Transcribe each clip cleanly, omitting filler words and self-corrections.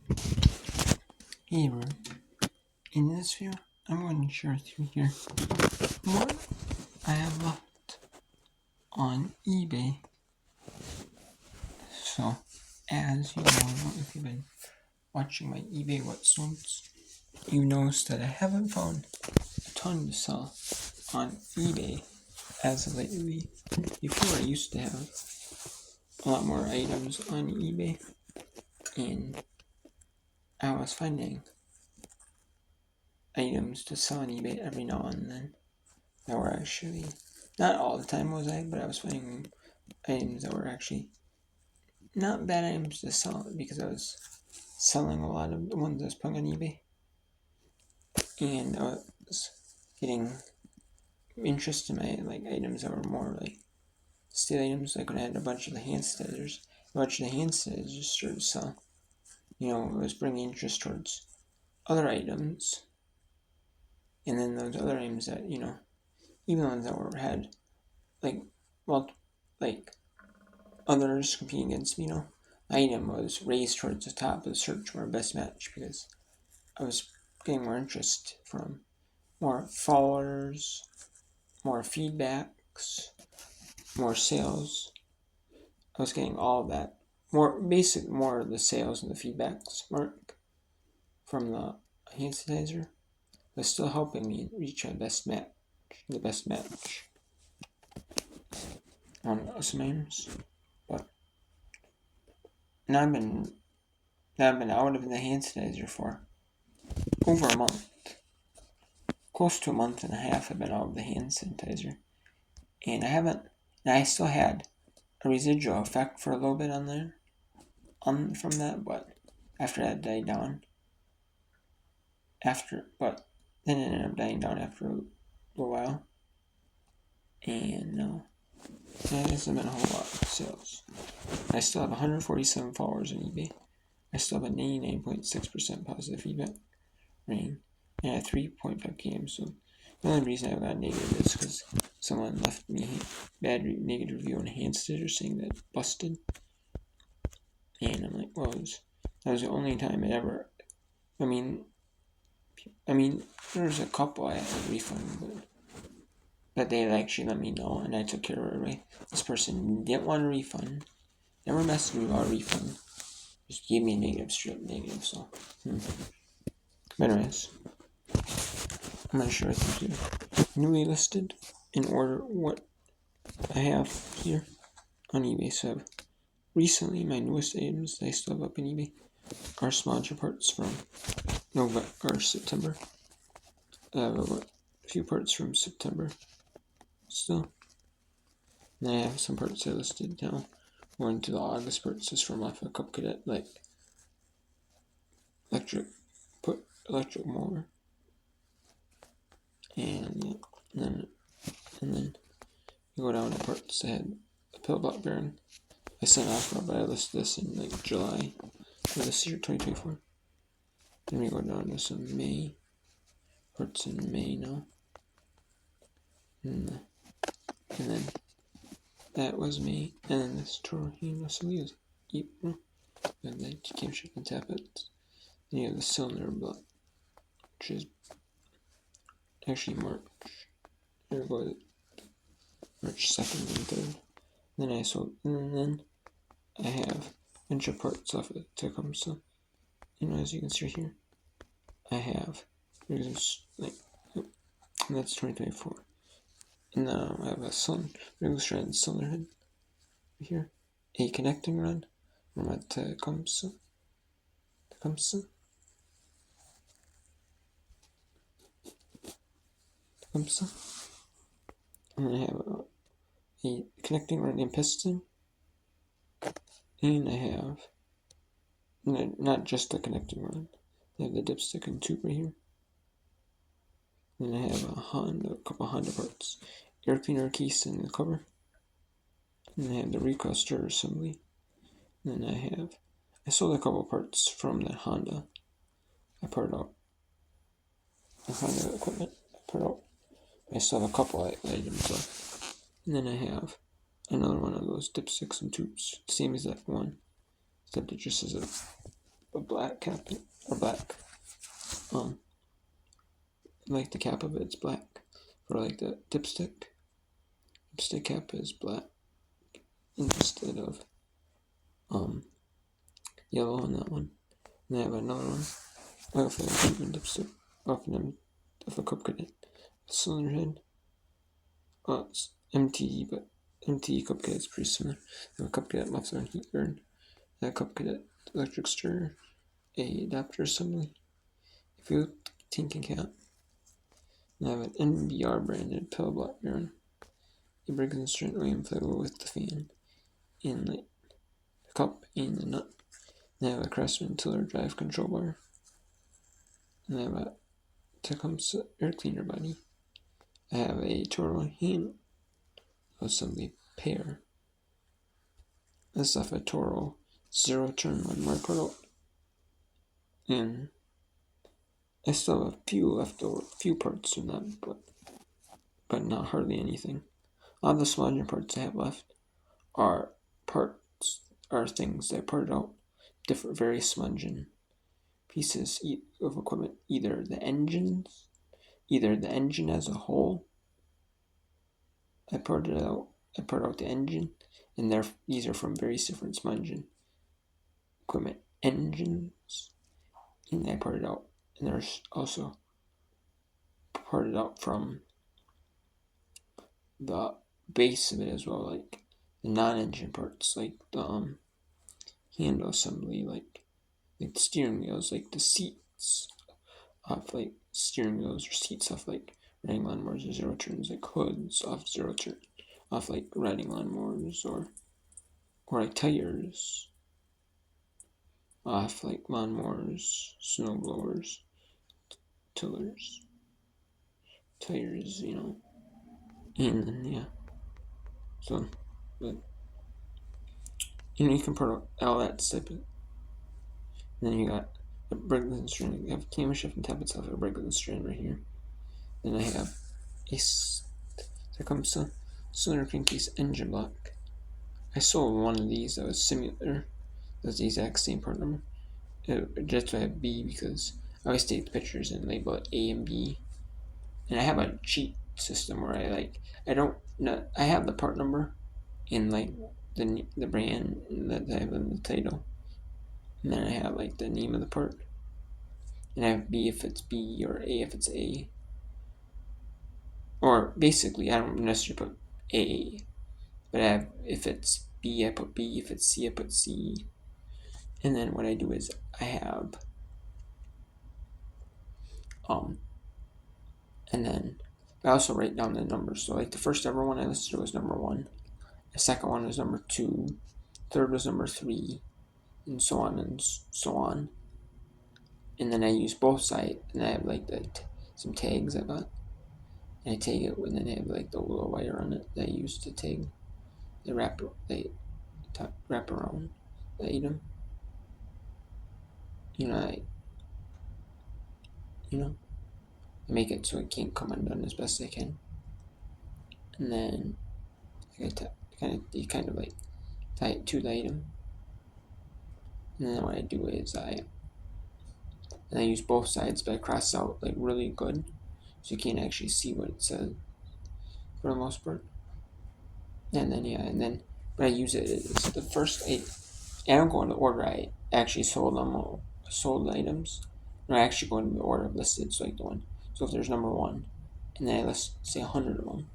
Hey everyone, in this video I'm going to share with you here what I have left on eBay. So as you know, if you've been watching my eBay What's Notes, you noticed that I haven't found a ton to sell on eBay as of lately. Before I used to have a lot more items on eBay, and I was finding items to sell on eBay every now and then that were actually, not all the time was I, but I was finding items that were actually not bad items to sell because I was selling a lot of the ones I was putting on eBay, and I was getting interest in my items that were more like steel items. Like when I had a bunch of the hand sanitizers, just started to sell. It was bringing interest towards other items, and then those other items that even the ones that had others competing against me, item was raised towards the top of the search for best match because I was getting more interest from more followers, more feedbacks, more sales. I was getting all of that. More of the sales and the feedbacks from the hand sanitizer was still helping me reach the best match on some items. But now I've been out of the hand sanitizer for over a month. Close to a month and a half I've been out of the hand sanitizer. And I still had a residual effect for a little bit on there, from that, but after that died down. But then it ended up dying down after a little while. And no, there hasn't been a whole lot of sales. I still have 147 followers on eBay. I still have a 99.6% positive feedback rating. And I have 3.5 games, so the only reason I got negative is because someone left me a negative review on a hand stitcher saying that it busted. And I'm like, well, that was the only time it ever. I mean, there's a couple I had to refund, but they actually let me know, and I took care of it right. This person didn't want a refund, never messaged me about a refund, just gave me a negative, straight negative. So, but anyways, I'm gonna share with you newly listed in order what I have here on eBay. So recently, my newest items that I still have up in eBay are small parts from September. I have a few parts from September still. And I have some parts I listed now. More into the August purchases from off a Cup Cadet, like electric mower. And then you go down to parts that had a pillbox bearing. I sent off, but I listed this in July of this year, 2024. Then we go down to some May parts in May now. And then that was May. And then this Torino was April. And then came ship and tappets. Then you have the cylinder block, which is actually March. There we go, March 2nd and 3rd. Then I have a bunch of parts off of Tecumseh. As you can see here, I have, and that's 2024. And now I have a regular strand cylinder head here, a connecting rod from a Tecumseh. And I have a connecting rod and piston. And I have not just the connecting rod. I have the dipstick and tube right here. Then I have a couple Honda parts. Air cleaner case in the cover. And I have the recoil stirrer assembly. And then I sold a couple parts from that Honda. I put out the Honda equipment. I still have a couple items left. And then I have another one of those dipsticks and tubes. Same as that one, except it just has a a black cap or black. Like the cap of it's black. For like the dipstick cap is black instead of yellow on that one. And I have another one. I have a different dipstick off of a cupcake cylinder head. It's MTE, but MTE cupcake is pretty similar. I have a cupcake muffler and heat guard. I have a cupcake electric stirrer, a adapter assembly, a fuel tank and cap. And I have an NBR branded pillow block bearing, a Briggs & Stratton inflatable with the fan, inlet, the cup, and the nut. And I have a Craftsman Tiller drive control bar. And I have a Tecumseh air cleaner body. I have a Toro hand assembly pair. This stuff a Toro zero turn one more product. And I still have a few leftover, few parts from that, but not hardly anything. All the smudging parts I have left are things that I parted out, different various smudging pieces of equipment, either the engine as a whole. I parted out the engine, and these are from various different smudging equipment engines, and I parted out. And there's also parted out from the base of it as well, like the non-engine parts, like the handle assembly, like the steering wheels, like the seats off like steering wheels or seats off like riding lawnmowers or zero turns, like hoods off zero turn, off like riding lawnmowers or like tires off like lawnmowers, snow blowers, tillers, tires, and then yeah. So, but you can put all that stuff. And then you got a Briggs & Stratton. You have a camshaft and tab itself, a Briggs & Stratton right here. Then I have there comes the cylinder crankcase engine block. I sold one of these that was similar. That's the exact same part number. Just I have B because I always take the pictures and label it A and B. And I have a cheat system where I have the part number in like the brand that I have in the title. And then I have like the name of the part. And I have B if it's B or A if it's A. Or basically, I don't necessarily put A, but if it's B, I put B. If it's C, I put C. And then what I do is I have, and then I also write down the numbers. So like the first ever one I listed was number 1. The second one was number 2. Third was number 3, and so on and so on. And then I use both sides, and I have like some tags I got. And I tag it, and then I have like the little wire on it that I use to tag. They wrap around the item. I make it so it can't come undone as best I can. And then you kind of like tie it to the item. And then what I do is I use both sides, but I cross out like really good, so you can't actually see what it says for the most part. And then what I use it is the first 8. I don't go in the order I actually sold items. No, I actually go in the order of listed, so like the one. So if there's number 1, and then I list say 100 of them,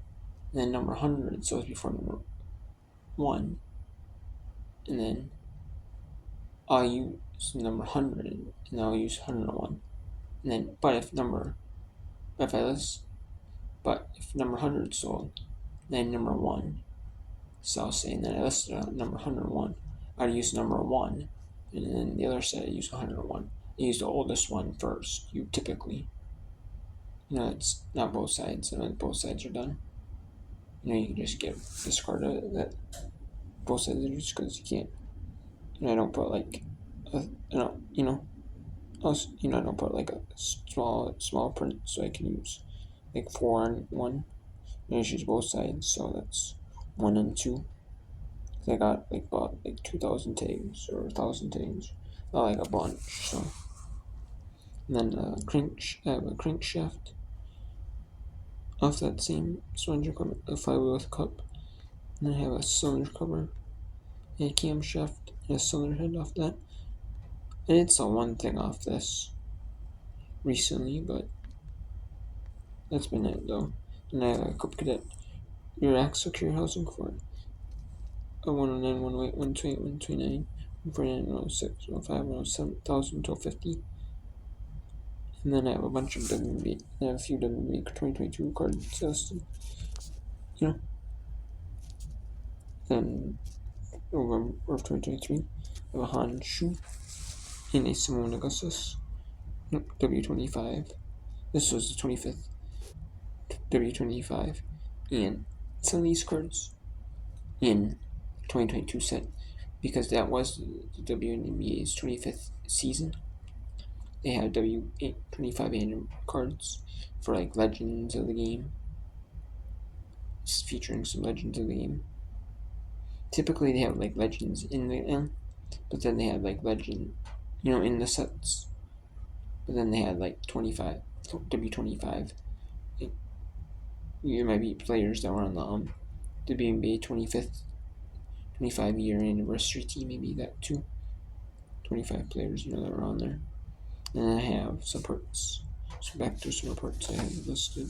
and then number 100, so it's before number 1, and then I'll use number 100, and then I'll use 101, and then if number 100 sold, then number 1. So I'll say, and then I listed out number 101. I'd use number 1, and then the other side I use 101. I use the oldest one first. You typically, it's not both sides. And when both sides are done, you can just discard that both sides are just because you can't. I don't put like, I don't put like a small print, so I can use like 4 on 1. And I just use both sides, so that's 1 and 2. I got about 2,000 tags or 1,000 tags. like a bunch. So, and then I have a crankshaft off that same cylinder cover, a flywheel with cup. And then I have a cylinder cover, a camshaft, and a cylinder head off that. I did sell one thing off this recently, but that's been it though. And I have a Cup Cadet rear axle carrier housing for a 109, 108, 128, 129, 149, 106, 105, 107, 1250. And then I have a bunch of WB. I have a few WB 2022 cards listed. You know. Then November of 2023, I have a Han Shu and a Simone Augustus W25. This was the 25th W25. And some of these cards in 2022 set, because that was the WNBA's 25th season. They had W25 cards for like legends of the game, just featuring some legends of the game. Typically, they have like legends in the end, but then they had like legend, in the sets. But then they had like 25 W25. There might be players that were on the WNBA 25 year anniversary team, maybe that too. 25 players, that were on there. And then I have some parts. So back to some reports I have listed.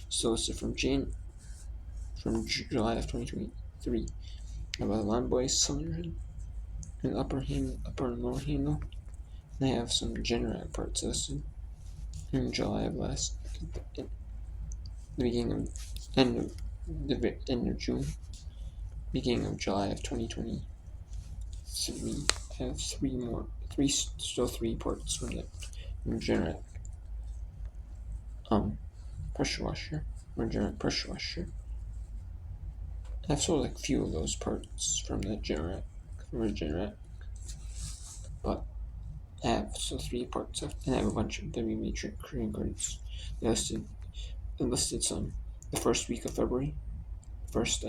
Still listed from July of 2023. I have a Lawn Boy cylinder head, an upper and lower handle. And I have some Generac parts listed in July of end of June, beginning of July of 2023. I have three parts from Generac pressure washer, Generac pressure washer. I've sold like a few of those parts from Generac, but I have three parts of, and I have a bunch of WB Korean cards listed. I listed some the first week of February. It's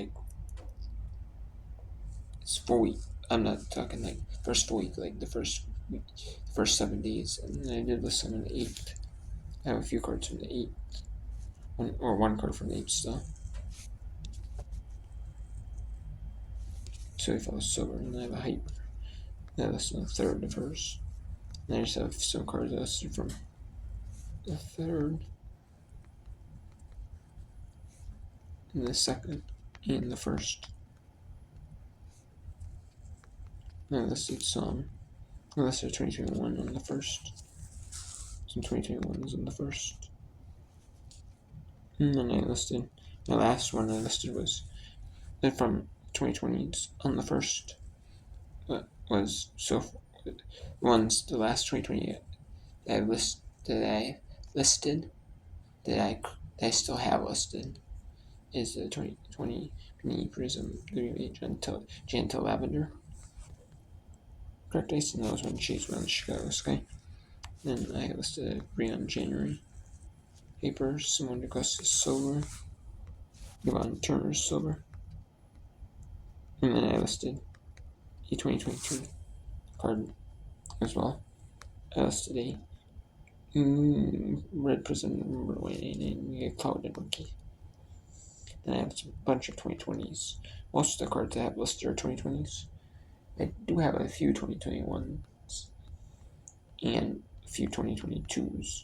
4 weeks. I'm not talking like first full week, like the first 7 days, and then I did list some on the 8th. I have a few cards from the 8th, one card from the 8th still. So if I was sober, and I have a hyper. That listed on the 3rd of hers. And I just have some cards listed from the 3rd, and the 2nd, and the 1st. And I listed some. I listed 2021 on the 1st. Some 2021s on the 1st. And then I listed, my last one I listed was from 2020s on the 1st. Was so ones the last 2020 that I listed that I still have listed is the 2020 Prism Gentle Lavender. Correct ice, and those one shades around the Chicago sky. Then I listed Brion January. Paper, Simone Augustus Silver. Yvonne Turner Silver. And then I listed a 2022 card as well. I listed a Red Prism number 1 and Cloud Rookie. Then I have a bunch of 2020s. Most of the cards I have listed are 2020s. I do have a few 2021s and a few 2022s.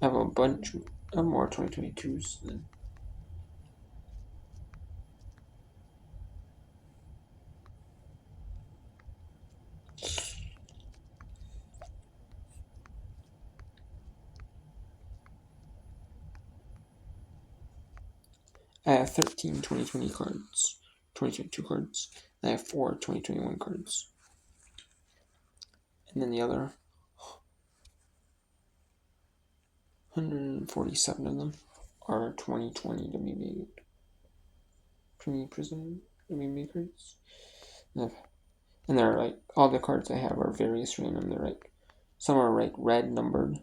I have a bunch of more 2022s than. I have 13 2020 cards, 2022 cards. I have 4 2021 cards. And then the other 147 of them are 2020 WB Prism WB cards. And they're like, all the cards I have are various random. They're like, some are like red numbered.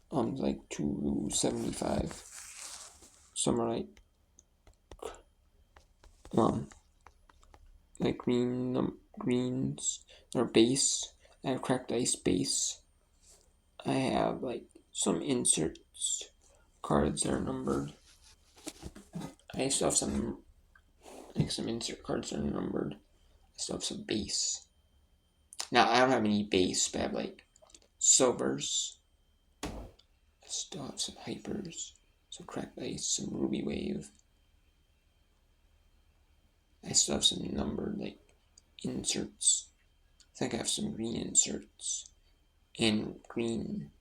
Like 275. Some are like green greens or base. I have cracked ice base. I have like some inserts cards that are numbered. I still have some insert cards that are numbered. I still have some base. Now I don't have any base, but I have like silvers. I still have some hypers, some cracked ice, some ruby wave. I still have some numbered like inserts. I think I have some green inserts and green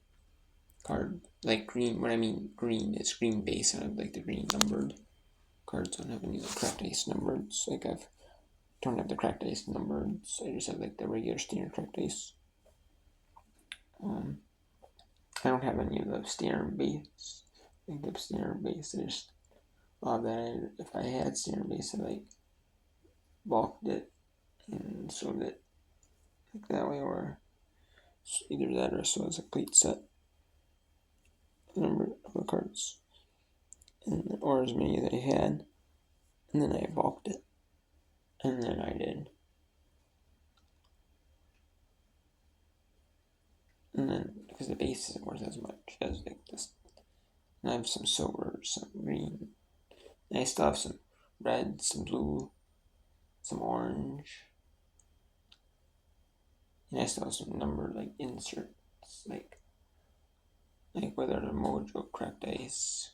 card, like green. What I mean green is green base. I have like the green numbered cards. I don't have any like cracked ice numbered. Like I don't have the cracked ice numbered. So I just have like the regular standard cracked ice. I don't have any of the standard base. Like the standard base. I just that if I had standard base, I like bulked it and sold it like that way, or either that or so as a complete set number of the cards, and or as many that I had, and then I bulked it, and then I did, and then because the base isn't worth as much as like this, and I have some silver, some green, and I still have some red, some blue, some orange. And I still have some numbered like inserts, like whether they're Mojo, cracked ice,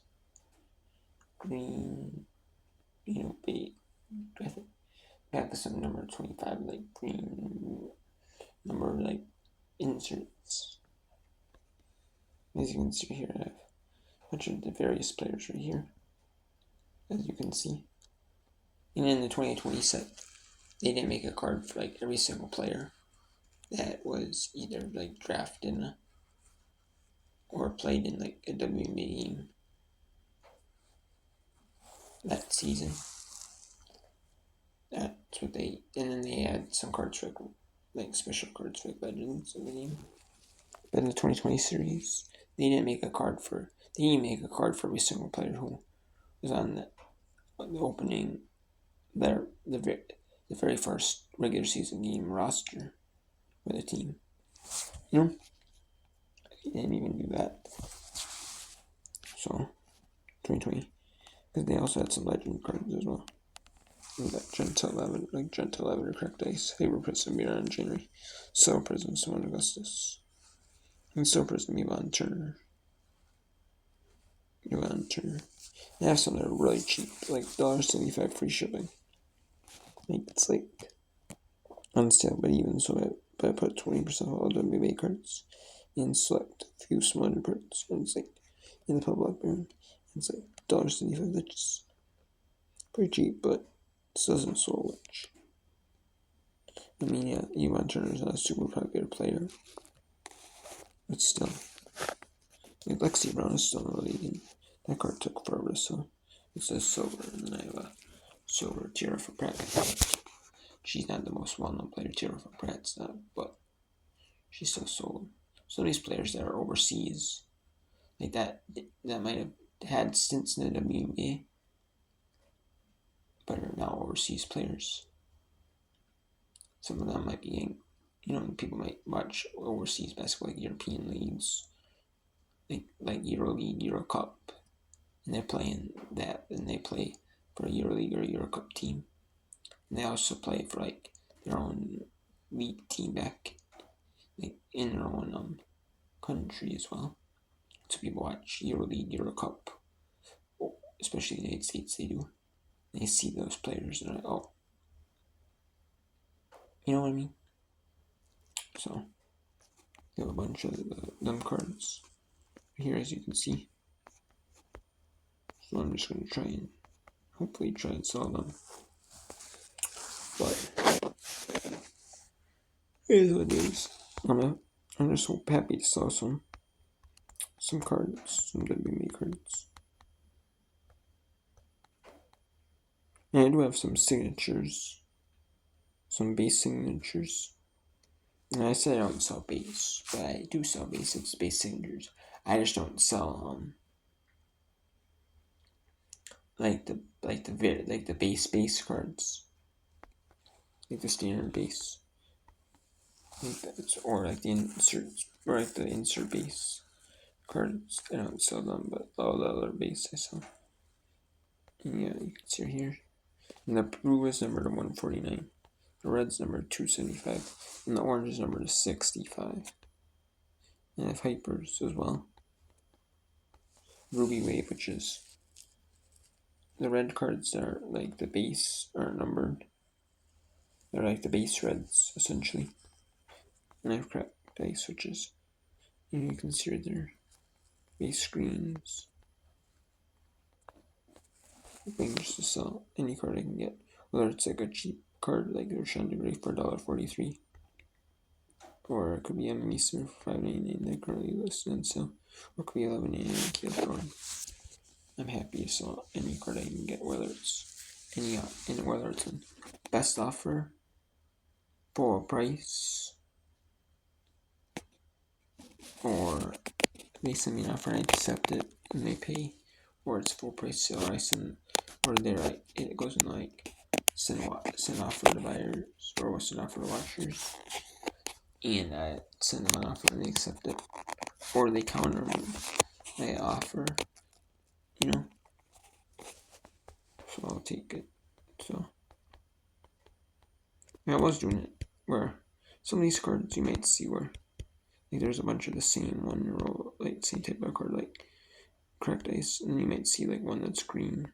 green, bait. I think I have some number 25, like green number like inserts. As you can see here, I have a bunch of the various players right here, as you can see. And in the 2020 set, they didn't make a card for like every single player that was either like drafted or played in like a WNBA game that season. That's what they, and then they had some cards for like special cards for like legends of the game. But in the 2020 series, they didn't make a card for every single player who was on the opening, the very first regular season game roster for the team. They didn't even do that. So 2020, because they also had some legend cards as well. Like Gentle Lavender, Cracked Ice, Favorite Prism, Miran January, Soul Prism, Simone Augustus, and Soul Prism, Yvonne Turner. They have some that are really cheap, like $1.75 free shipping. Like it's like on sale, but even so, I put 20% off all WBA cards and select a few smaller parts. And it's like in the public Baron, it's like $1.75. That's pretty cheap, but it doesn't so much. I mean, yeah, Yvonne Turner is not a super popular player, but still. Like Lexi Brown is still in the league, and that card took forever, so it says silver, and then I have a silver Tierra for Pratt. She's not the most well-known player, Tierra for Pratt's not, but she's still sold. Some of these players that are overseas, like that might have had stints in the WNBA, but are now overseas players. Some of them might be, people might watch overseas basketball, like European leagues, like EuroLeague, Euro Cup, and they're playing that, and they play for a EuroLeague or a Euro Cup team. And they also play for like their own league team back, like in their own country as well. So people watch EuroLeague, Euro Cup, especially in the United States. They do. They see those players and they're like, oh, you know what I mean? So you have a bunch of them cards here, as you can see. So I'm just going to try and hopefully try and sell them. But it is what it is. I'm just so happy to sell some cards, some WMA cards. And I do have some signatures, some base signatures. And I said I don't sell base, but I do sell base. It's base signatures. I just don't sell like the base cards. like the standard base, like that, or like the insert, or like the insert base cards. I don't sell them, but all the other base I sell. And yeah, you can see here. And the blue is numbered to 149. The red's numbered 275. And the orange is numbered to 65. And I have hypers as well. Ruby Wave, which is the red cards that are like the base are numbered. They're like the base reds, essentially. And I have cracked dice, which is, you can see their base screens. Things to sell any card I can get, whether it's like a cheap card like the Roshan Degree for $1.43, or it could be a Misa for $5.99 that currently listed on sale, or it could be $11.99 Kid card. I'm happy to sell any card I can get, whether it's whether it's a best offer, full price, or they send me an offer and I accept it and they pay, or it's full price sale, or I send, or it goes in like send offer to buyers, or send offer to watchers, and I send them an offer and they accept it, or they counter my offer, so I'll take it. So I was doing it where some of these cards you might see where like there's a bunch of the same one row, like same type of card, like cracked ice, and you might see like one that's green.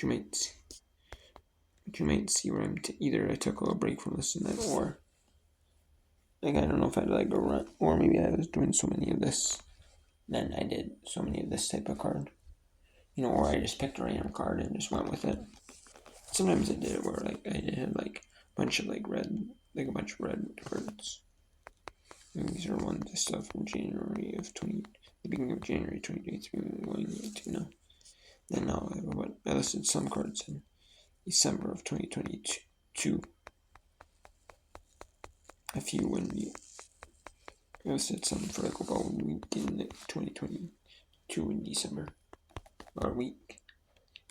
You might see where either I took a little break from this and that, or like I don't know if I had like a run, or maybe I was doing so many of this, then I did so many of this type of card, or I just picked a random card and just went with it. Sometimes I did it where like I did like a bunch of like red, like a bunch of red cards. And these are ones I still from January of the beginning of January 2023, going into now. Then now I listed some cards in December of 2022. A few I listed some for like about a week in 2022 in December, or a week.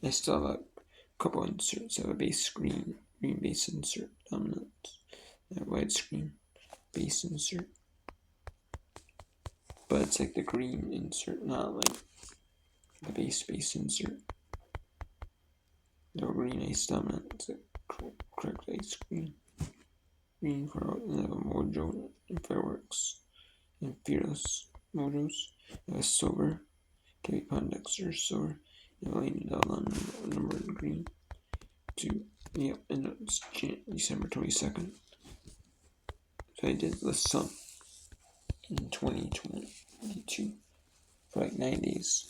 I still have a couple inserts. I have a base green base insert, dominant, a widescreen base insert. But it's like the green insert, not like the base insert. The green ice dominant, it's a correct ice green. Green for Mojo and Fireworks and Fearless Mojos. Silver, Kevin Pondexter, Silver, and Elaine Dallon, numbered green. And it's December 22nd. So I did list some in 2022 for like 9 days.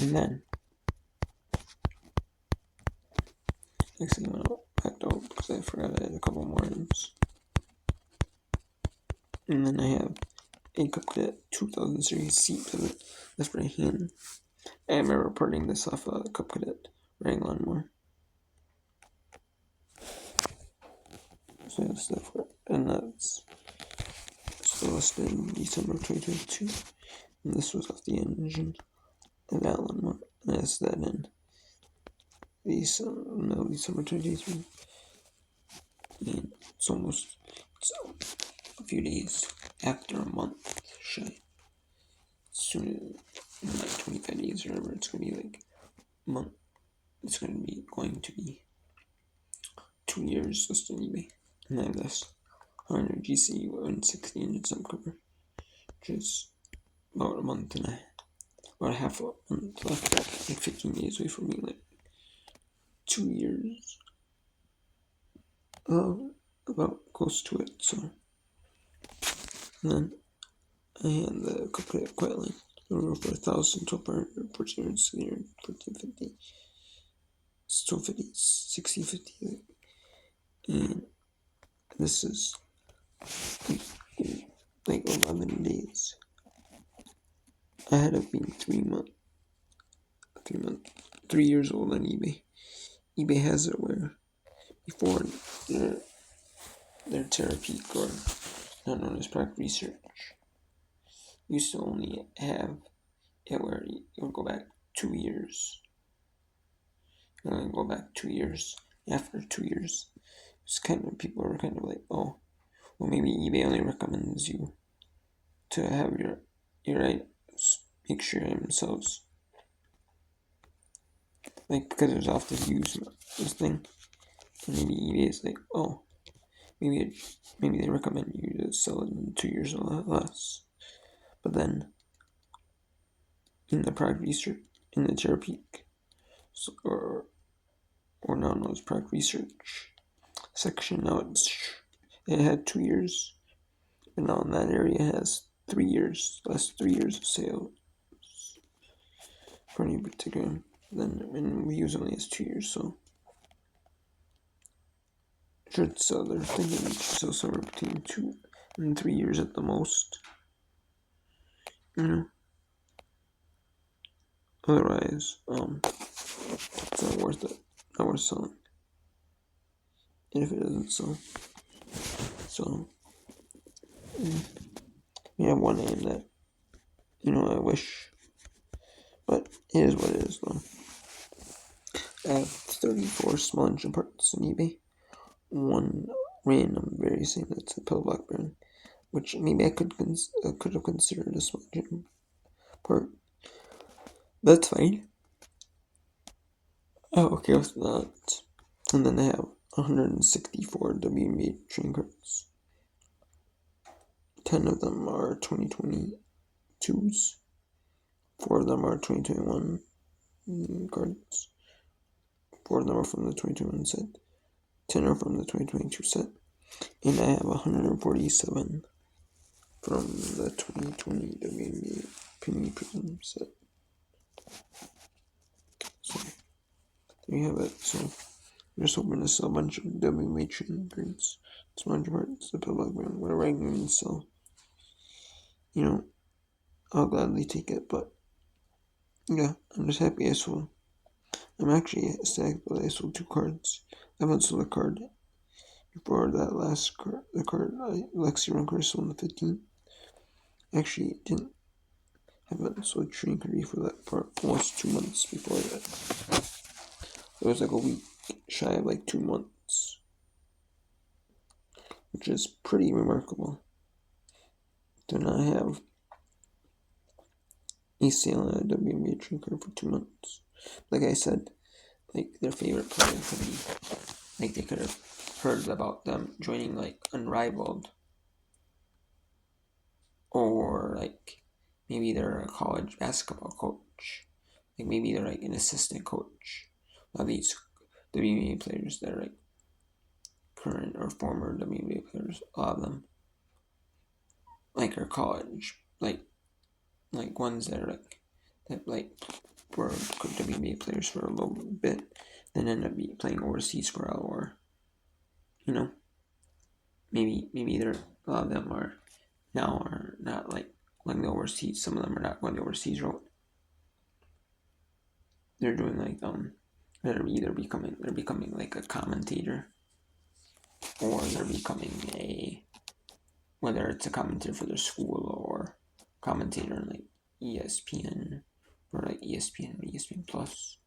And then next thing I went packed out because I forgot I had a couple more items. And then I have a Cup Cadet 2000 series seat pivot left right hand. I remember printing this off the Cup Cadet Wrangler more. So that's stuff, and that's still listed in December 2022. And this was off the engine of Allen Moore. And that's that in December 2023. And it's a few days after a month shy. Soon, in like 25 days or whatever, it's going to be like a month. It's going to be 2 years listed on eBay. And I have this 100 GC 160 engine sub cover, which is about a month and about half a month left, like 15 days away from being like 2 years. About close to it. So, and then I had the Cup Cadet Quiet Line. For 1,000, 1,200, 1,400, 1,600, 1,450, 1,250, 1,650, and this is like 11 days. I had it being 3 years old on eBay. eBay has it where before their Terapeak, or not known as Product Research, used to only have it where it would go back 2 years And then go back 2 years. After 2 years, it's kind of people are kind of like, oh, well maybe eBay only recommends you to have your items make sure themselves, like because there's often use this thing, and maybe eBay is like, oh, maybe they recommend you to sell it in 2 years or less, but then in the product research in the Terapeak or now known as product research section, now it had 2 years, and now in that area it has 3 years, last 3 years of sales for any particular. Then and we use only has 2 years, so should sell. They're thinking it should sell somewhere between 2 and 3 years at the most. You know, otherwise, it's not worth it. Not worth selling. And if it doesn't sell, so we have one name that I wish, but it is what it is, though. I have 34 small engine parts on eBay. One random very same that's a pill block bearing, which maybe I could have considered a small engine part. That's fine. Oh, okay with that. And then I have 164 WMA train cards. 10 of them are 2022s. 4 of them are 2021 cards. 4 of them are from the 2021 set. 10 are from the 2022 set. And I have 147 from the 2020 WMA Penny Prism set. So, there you have it. So, I'm just hoping to sell a bunch of WMA train cards. Small parts, the pill block brand, whatever I can sell. I'll gladly take it, but yeah, I'm just happy I sold. I'm actually ecstatic that I sold 2 cards. I haven't sold a card before that last card, the card Lexi card sold on the 15th. Actually, haven't sold train card before that for almost 2 months before that. It was like a week shy of like 2 months, which is pretty remarkable. Then I have a sale on a WNBA train card for 2 months. Like I said, like their favorite player could be, like they could have heard about them joining like Unrivaled, or like maybe they're a college basketball coach, like maybe they're like an assistant coach. A lot of these WNBA players that are like current or former WNBA players, a lot of them like are college, like ones that are like were WNBA players for a little bit, then end up playing overseas for a while, or maybe they're a lot of them are not like going to overseas. Some of them are not going to overseas route. They're doing like they're becoming like a commentator, or they're becoming whether it's a commentator for their school or commentator on like ESPN or like ESPN Plus,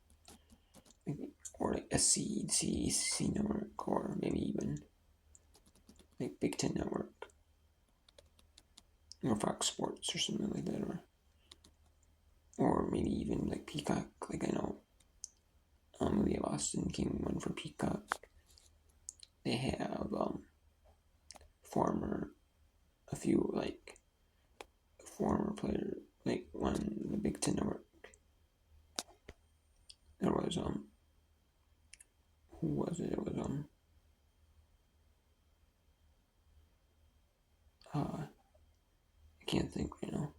or like SEC Network, or maybe even like Big Ten Network or Fox Sports or something like that, or maybe even like Peacock. Like I know we have Austin King one for Peacock. They have a few like former players, like one the Big Ten Network. There was who was it? It was I can't think right now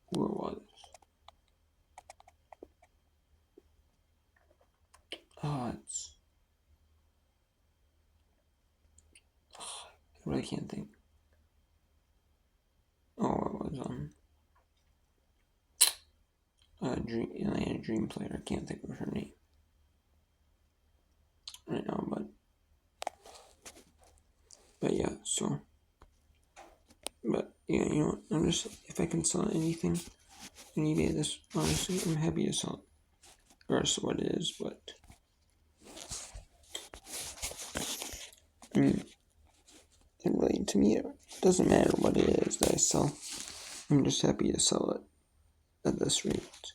who it was. It's I really can't think. Oh, it was a dream player. I can't think of her name right now, but yeah. So, but yeah, I'm just, if I can sell anything on eBay, this honestly, I'm happy to sell it. regardless of what it is, but I mean, it really, to me, it doesn't matter what it is that I sell. I'm just happy to sell it at this rate,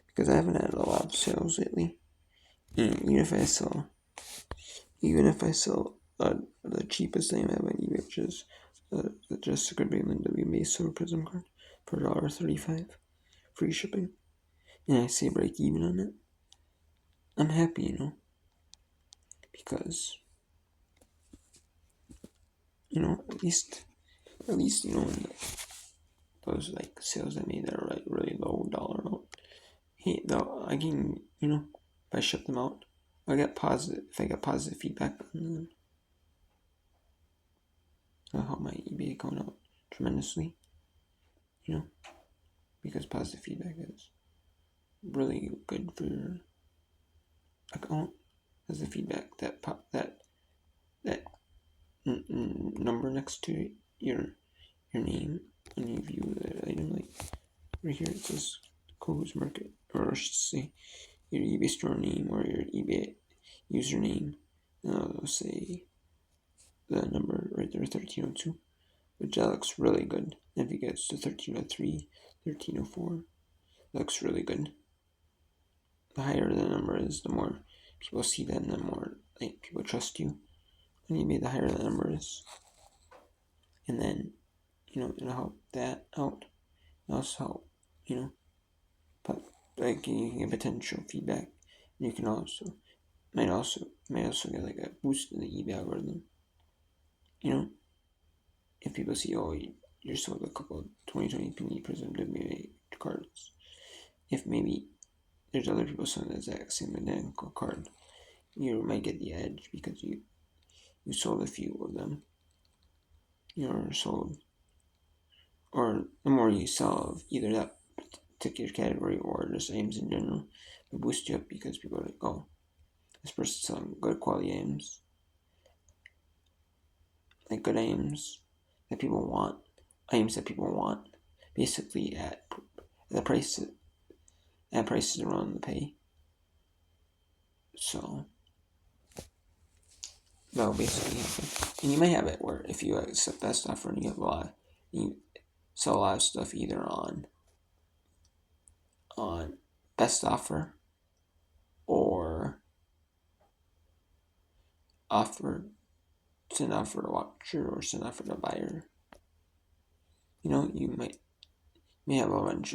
because I haven't had a lot of sales lately. And even if I sell the cheapest thing I have on eBay, which is the Jessica Bailyn WMA Silver Prism card for $1.35, free shipping, and I say break even on it, I'm happy, because, at least, in those, like, sales I made that are, like, really low dollar amount, hey, though, I can, if I ship them out, if I get positive feedback on them, it'll help my eBay account out tremendously, because positive feedback is really good for your account. As the feedback that number next to your name when you view the item, like right here it says Kohl's Market, or I should say your eBay store name or your eBay username, and it'll say the number right there, 1302, which that looks really good. And if it gets to 1303, 1304, that looks really good. The higher the number is, the more people see that, and the more people trust you. And eBay, the higher the number is. And then, it'll help that out. It'll also help, but like you can get potential feedback. And you can might also get like a boost in the eBay algorithm. If people see, oh, you sold a couple of 2020 Panini Prism WA cards. If maybe there's other people selling the exact same identical card, you might get the edge because you sold a few of them. Or the more you sell of either that particular category or just items in general, will boost you up because people are like, oh, this person's selling good quality items, like good items that people want, basically at the prices they're willing to pay. So that'll basically happen. And you might have it where if you accept that stuff and you sell a lot of stuff either on best offer or send offer to watcher or send offer to buyer. You may have a bunch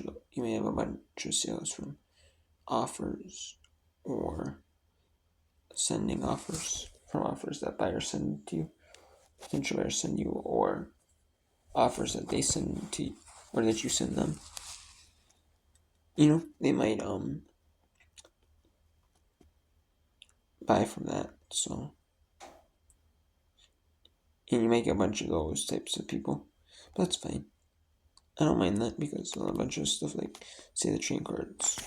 of sales from offers or sending offers from offers that buyers send to you, potential buyers send you, or offers that they send to you or that you send them. They might buy from that. So, and you might get a bunch of those types of people, but that's fine. I don't mind that because a bunch of stuff like, say, the train cards,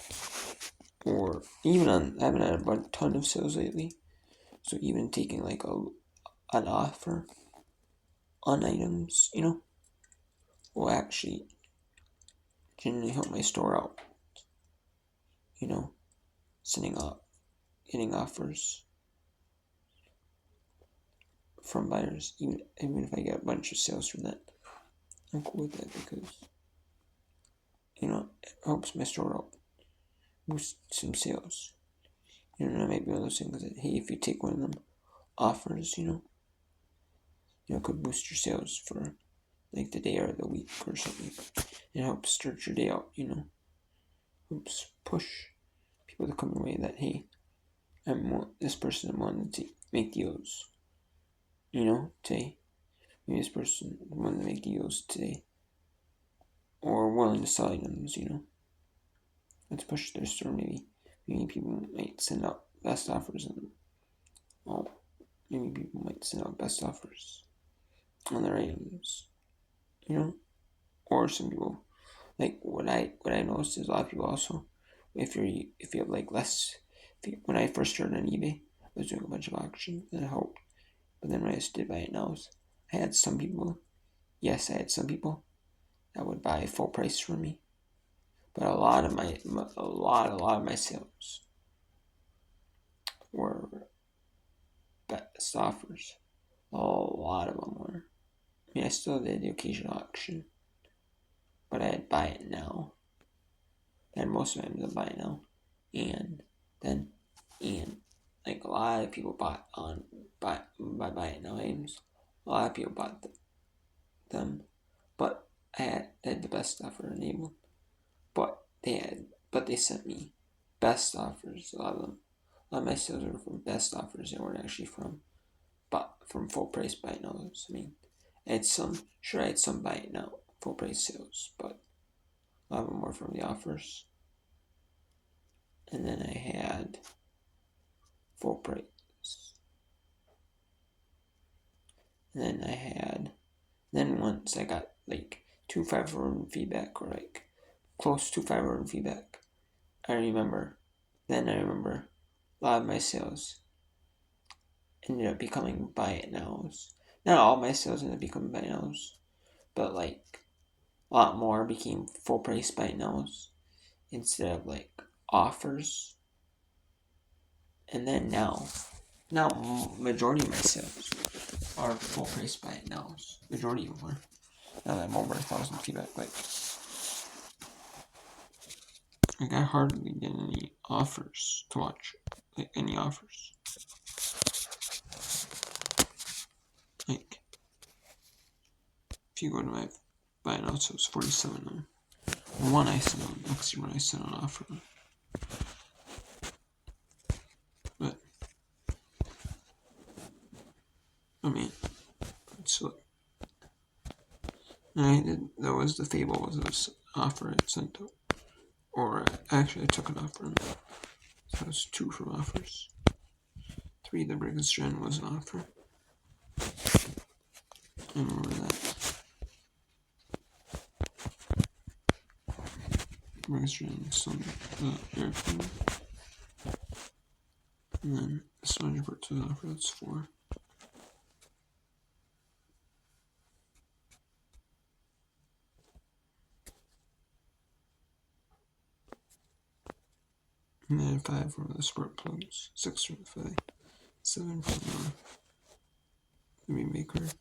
or even I haven't had a ton of sales lately, so even taking like an offer on items, will actually generally help my store out. Getting offers from buyers, even if I get a bunch of sales from that, I'm cool with that because it helps my store out, boost some sales. That might be one of those things that, hey, if you take one of them offers, it could boost your sales for like the day or the week or something. It helps start your day out, helps push people to come your way that, hey, this person I'm wanting to make deals, today. Maybe this person wanting to make deals today, or willing to sell items, let's push their store. Maybe people might send out best offers, and maybe people might send out best offers on their items, or some people, like what I noticed is a lot of people also, if you have like less, when I first started on eBay, I was doing a bunch of auctions and it helped, but then when I stood by it now, I had some people that would buy full price from me, but a lot of my sales best offers. A lot of them were. I mean, I still did the occasional auction, but I had buy it now. And most of them I buy it now. And like a lot of people bought on buy buy it now items. A lot of people bought them, but I had the best offer enabled. But they sent me best offers. A lot of my sales were from best offers. They weren't actually from full price buy nows. I mean, I had some buy it now full price sales, but a lot of them were from the offers. And then I had full price. And then once I got like 2 5-word feedback, or like close to 5-word feedback, I remember a lot of my sales ended up becoming buy it nows. Not all my sales ended up becoming buy it nows, but like a lot more became full price buy it nows instead of like offers. And then now majority of my sales are full price buy it nows. Majority of them are. Now that I'm over 1,000 feedback, like I hardly get any offers to watch. Like any offers. Like if you go to my buy now, so it's 47 of them. One I sent on next year when I sent on offer. But I mean, so that was the Fable was this offer I sent out. Or actually I took an offer on that. So that was 2 from offers. 3, the Briggs Gen was an offer. I remember that. Briggs Gen, some airplane. And then the Smudge Birds was an offer, that's 4. And then 5 from the spark plugs, 6 from the Philly, 7 from the Remaker,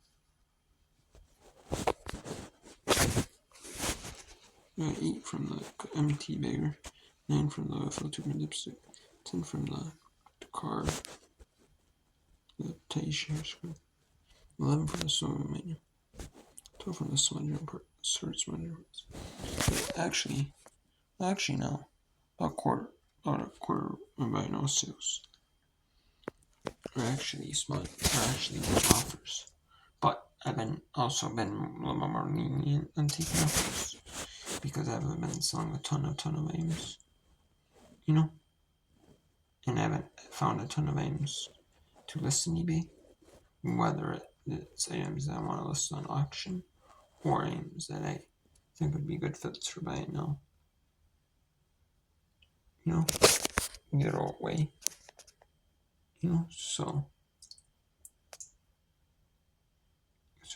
8 from the MT Bagger, 9 from the filter dipstick, 10 from the car, the Taisha screw, 11 from the sewing menu, 12 from the smudger parts. Actually no, about a quarter of my no sales are actually offers. But I've also been a little more lenient on taking offers because I haven't been selling a ton of items, you know, and I haven't found a ton of items to list on eBay, whether it's items that I want to list on auction or items that I think would be good fits for buying now. You know, either way. You know, so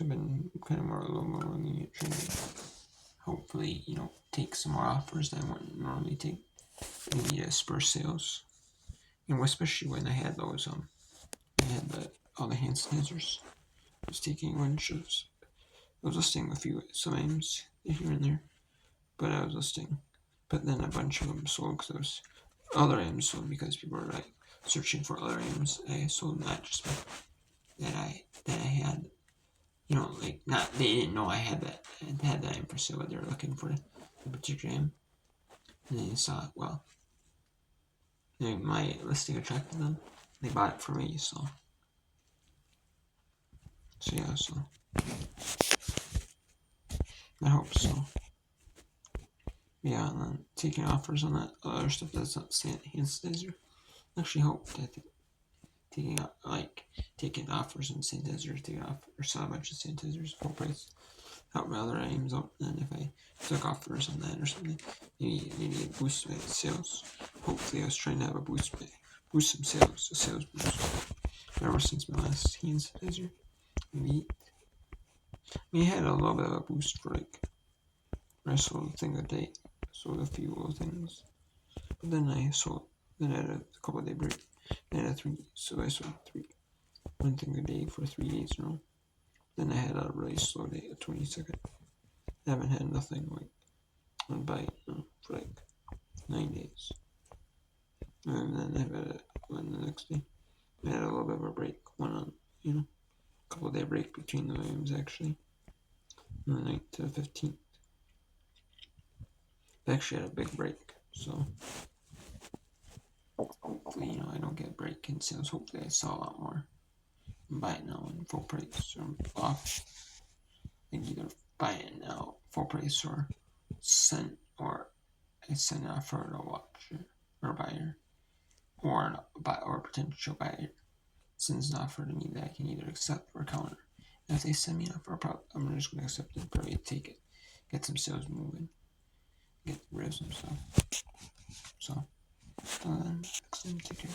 I've been kind of a little more lenient, trying to hopefully, take some more offers that I wouldn't normally take in the spur sales. And especially when I had those, I had all the hand sanitizers. I was taking a bunch of, I was listing some items here and there, but then a bunch of them sold because there was other items sold because people were like searching for other items. I sold not just that I had, like not they didn't know I had that item for sale, but they were looking for a particular item, and then they saw it. Well, my listing attracted them. They bought it for me, so yeah, so I hope so. Yeah, and then taking offers on that other stuff that's not hand sanitizer. I actually hope that taking offers on sanitizer, or sell a bunch of sanitizers full price, help my other items out. And if I took offers on that or something, maybe it boost my sales. Hopefully, I was trying to have boost some sales, a sales boost. Ever since my last hand sanitizer, we had a little bit of a boost for I sold a thing a day, sold a few little things, but then I had a couple day break. Then I had 3, so I sold 3. one thing a day for 3 days in a row. Then I had a really slow day, the 22nd. I haven't had nothing like one bite for like 9 days. And then I've had one the next day. I had a little bit of a break, one on, a couple day break between the games actually. From the 9th to the 15th. I actually had a big break, so hopefully, I don't get break in sales. Hopefully I sell a lot more. Buy it now in full price or off. I can either buy it now full price or send an offer to watcher or buyer or a potential buyer sends an offer to me that I can either accept or counter. And if they send me an offer, I'm just going to accept it, probably take it, get some sales moving, get rid of some stuff. So, next time, take care.